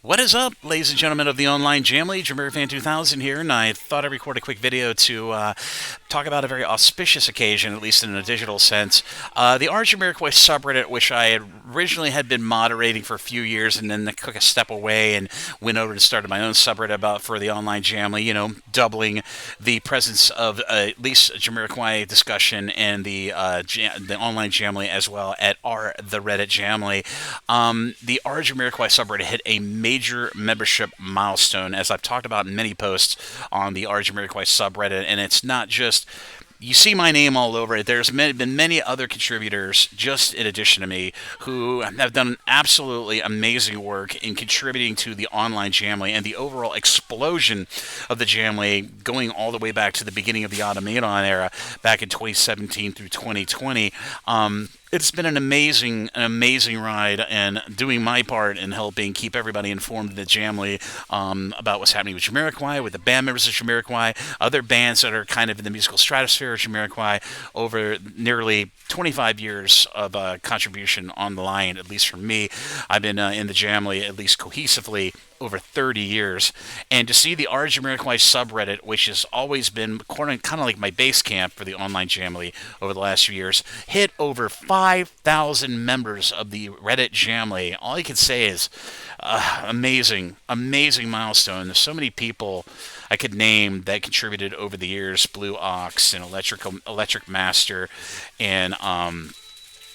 What is up, ladies and gentlemen of the online Jamily? Jamiroquai 2000 here, and I thought I'd record a quick video to talk about a very auspicious occasion, at least in a digital sense. The Jamiroquai subreddit, which I had originally had been moderating for a few years, and then took a step away and went over and started my own subreddit about for the online Jamily. Doubling the presence of at least Jamiroquai discussion and the online Jamily as well at the Reddit Jamily. The Jamiroquai subreddit hit a major membership milestone, as I've talked about in many posts on the Jamiroquai subreddit, and it's not just you see my name all over it. There's been many other contributors, just in addition to me, who have done absolutely amazing work in contributing to the online Jamly and the overall explosion of the Jamly, going all the way back to the beginning of the Automaton era, back in 2017 through 2020. It's been an amazing ride, and doing my part in helping keep everybody informed in the Jamly about what's happening with Jamiroquai, with the band members of Jamiroquai, other bands that are kind of in the musical stratosphere of Jamiroquai, over nearly 25 years of contribution on the line, at least for me. I've been in the Jamly at least cohesively over 30 years. And to see the Jamiroquai subreddit, which has always been kind of like my base camp for the online Jamily over the last few years, hit over 5,000 members of the Reddit Jamily. All I can say is amazing milestone. There's so many people I could name that contributed over the years: Blue Ox and Electric Master, and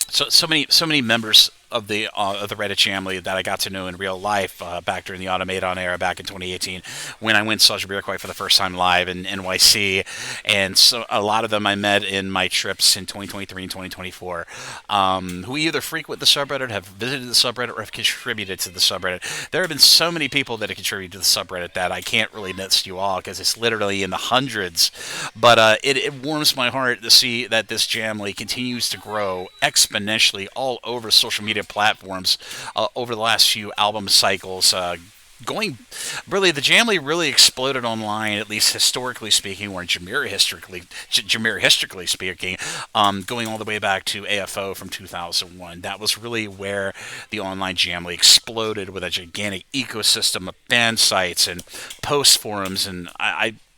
so many members of the Reddit Jamily that I got to know in real life back during the Automaton era back in 2018, when I went and saw Jamiroquai for the first time live in NYC. And so a lot of them I met in my trips in 2023 and 2024, who either frequent the subreddit, have visited the subreddit, or have contributed to the subreddit. There have been so many people that have contributed to the subreddit that I can't really list you all, because it's literally in the hundreds. But it warms my heart to see that this Jamily continues to grow exponentially all over social media platforms over the last few album cycles. Going really, the Jamily really exploded online, at least historically speaking, or Jamiroquai speaking, going all the way back to AFO from 2001. That was really where the online Jamily exploded, with a gigantic ecosystem of fan sites and post forums. And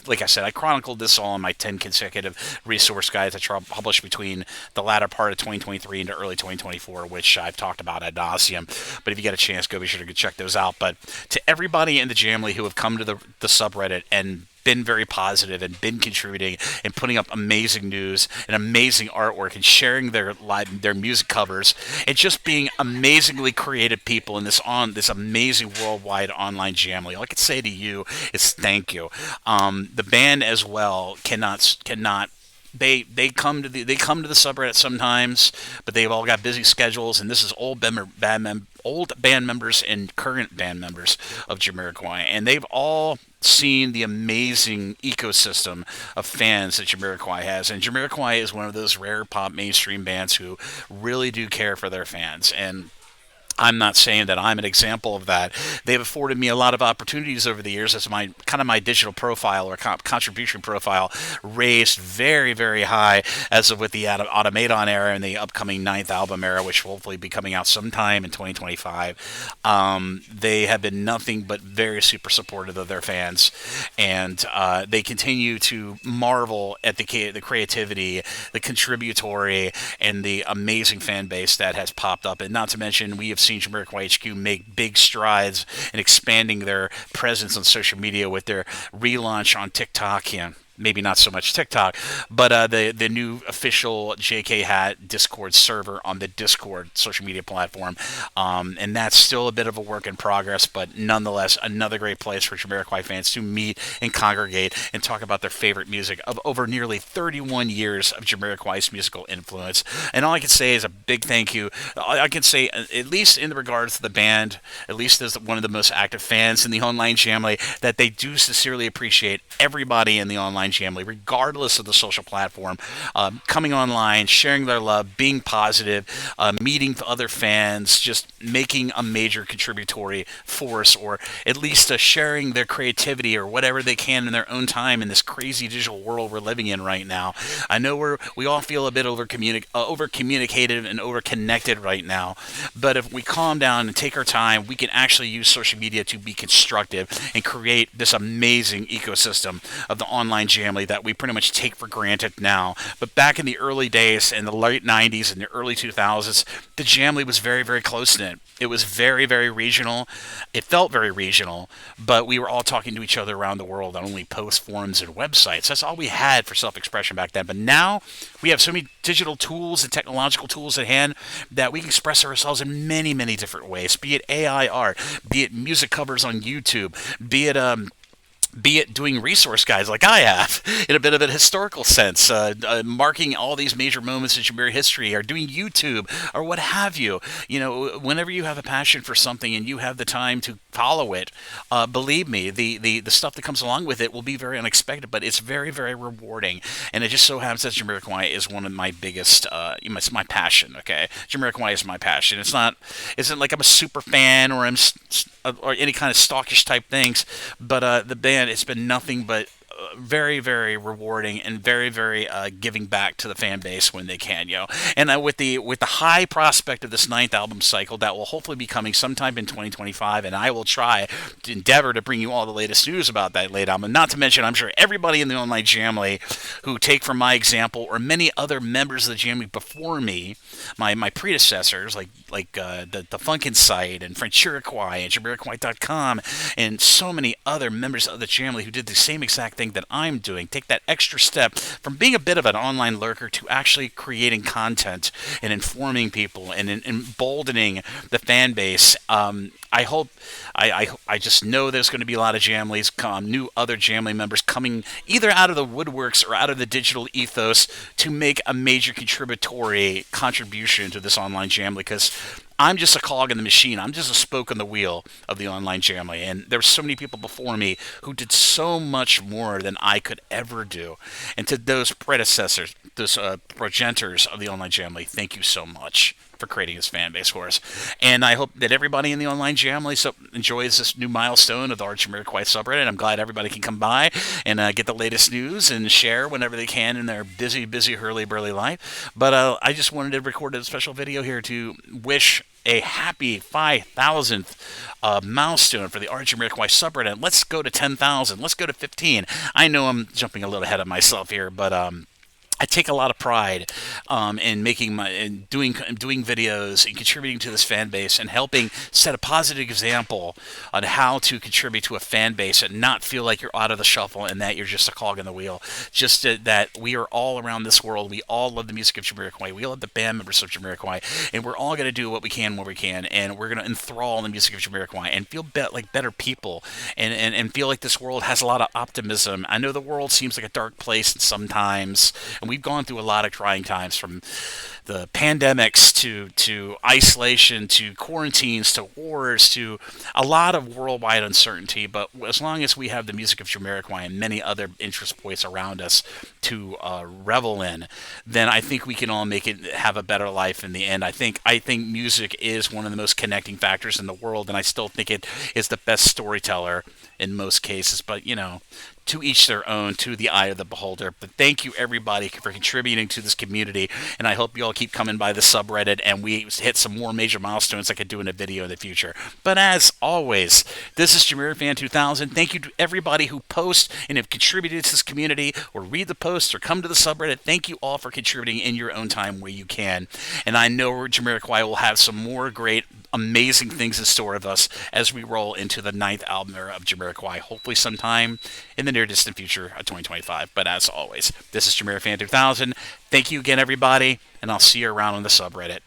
like I said, I chronicled this all in my 10 consecutive resource guides I published between the latter part of 2023 into early 2024, which I've talked about ad nauseum. But if you get a chance, be sure to go check those out. But to everybody in the Jamily who have come to the subreddit and been very positive and been contributing and putting up amazing news and amazing artwork and sharing their music covers and just being amazingly creative people in this amazing worldwide online Jamily, all I can say to you is thank you. The band as well cannot they come to the subreddit sometimes, but they've all got busy schedules, and this is old band members and current band members of Jamiroquai, and they've all seen the amazing ecosystem of fans that Jamiroquai has. And Jamiroquai is one of those rare pop mainstream bands who really do care for their fans, and I'm not saying that I'm an example of that. They've afforded me a lot of opportunities over the years, as my digital profile or contribution profile raised very high, as of with the Automaton era and the upcoming ninth album era, which will hopefully be coming out sometime in 2025. They have been nothing but very super supportive of their fans, and they continue to marvel at the creativity, the contributory, and the amazing fan base that has popped up. And not to mention, we have seen Jamiroquai HQ make big strides in expanding their presence on social media with their relaunch on TikTok. Maybe not so much TikTok, but the new official JK Hat Discord server on the Discord social media platform, and that's still a bit of a work in progress, but nonetheless another great place for Jamiroquai fans to meet and congregate and talk about their favorite music of over nearly 31 years of Jamiroquai's musical influence. And all I can say is a big thank you. I can say, at least in regards to the band, at least as one of the most active fans in the online Jamily, that they do sincerely appreciate everybody in the online online Jamily, regardless of the social platform, coming online, sharing their love, being positive, meeting other fans, just making a major contributory force, or at least sharing their creativity or whatever they can in their own time in this crazy digital world we're living in right now. I know we all feel a bit over communicated and over connected right now, but if we calm down and take our time, we can actually use social media to be constructive and create this amazing ecosystem of the online Jamily that we pretty much take for granted now. But back in the early days, in the late 90s and the early 2000s, the Jamily was very, very close-knit. It was very, very regional. It felt very regional, but we were all talking to each other around the world on only posts, forums, and websites. That's all we had for self-expression back then. But now we have so many digital tools and technological tools at hand that we can express ourselves in many, many different ways, be it AI art, be it music covers on YouTube, be it doing resource guides like I have, in a bit of a historical sense, marking all these major moments in Jamaican history, or doing YouTube, or what have you. You know, whenever you have a passion for something and you have the time to follow it, believe me, the stuff that comes along with it will be very unexpected, but it's very, very rewarding. And it just so happens that Jamiroquai is one of my biggest, it's my passion, okay? Jamiroquai is my passion. Isn't like I'm a super fan or or any kind of stalkish type things, but the band, it's been nothing but very, very rewarding and very, very giving back to the fan base when they can, And with the high prospect of this ninth album cycle that will hopefully be coming sometime in 2025, and I will try to endeavor to bring you all the latest news about that late album. Not to mention, I'm sure everybody in the online Jamily who take from my example, or many other members of the Jamily before me, my predecessors, like the Funkin' Site and Jamiroquai and Jamiroquai.com, and so many other members of the Jamily who did the same exact thing that I'm doing. Take that extra step from being a bit of an online lurker to actually creating content and informing people and emboldening the fan base. I hope, I just know there's going to be a lot of Jamlies, new other Jamily members coming either out of the woodworks or out of the digital ethos to make a major contributory contribution to this online Jamily, because I'm just a cog in the machine. I'm just a spoke in the wheel of the online Jamily. And there were so many people before me who did so much more than I could ever do. And to those predecessors, those progenitors of the online Jamily, thank you so much for creating this fan base for us. And I hope that everybody in the online Jamily enjoys this new milestone of the Jamiroquai subreddit. I'm glad everybody can come by and get the latest news and share whenever they can in their busy, hurly-burly life. But I just wanted to record a special video here to wish a happy 5,000th milestone for the Jamiroquai subreddit. Let's go to 10,000. Let's go to 15. I know I'm jumping a little ahead of myself here, but I take a lot of pride in doing videos and contributing to this fan base and helping set a positive example on how to contribute to a fan base and not feel like you're out of the shuffle and that you're just a cog in the wheel. Just that we are all around this world. We all love the music of Jamiroquai. We all love the band members of Jamiroquai, and we're all going to do what we can where we can, and we're going to enthrall the music of Jamiroquai and feel like better people and feel like this world has a lot of optimism. I know the world seems like a dark place sometimes, and we've gone through a lot of trying times, from the pandemics to isolation to quarantines to wars to a lot of worldwide uncertainty. But as long as we have the music of Jamiroquai and many other interest points around us to revel in, then I think we can all have a better life in the end. I think music is one of the most connecting factors in the world, and I still think it is the best storyteller in most cases. But to each their own, to the eye of the beholder. But thank you, everybody, for contributing to this community, and I hope you all keep coming by the subreddit and we hit some more major milestones I could do in a video in the future. But as always, this is JamiroFan2000. Thank you to everybody who posts and have contributed to this community, or read the posts, or come to the subreddit. Thank you all for contributing in your own time where you can. And I know Jamiroquai will have some more great, amazing things in store of us as we roll into the 9th album era of Jamiroquai, hopefully sometime in the near distant future of 2025. But as always, this is JamiroFan2000. Thank you again, everybody, and I'll see you around on the subreddit.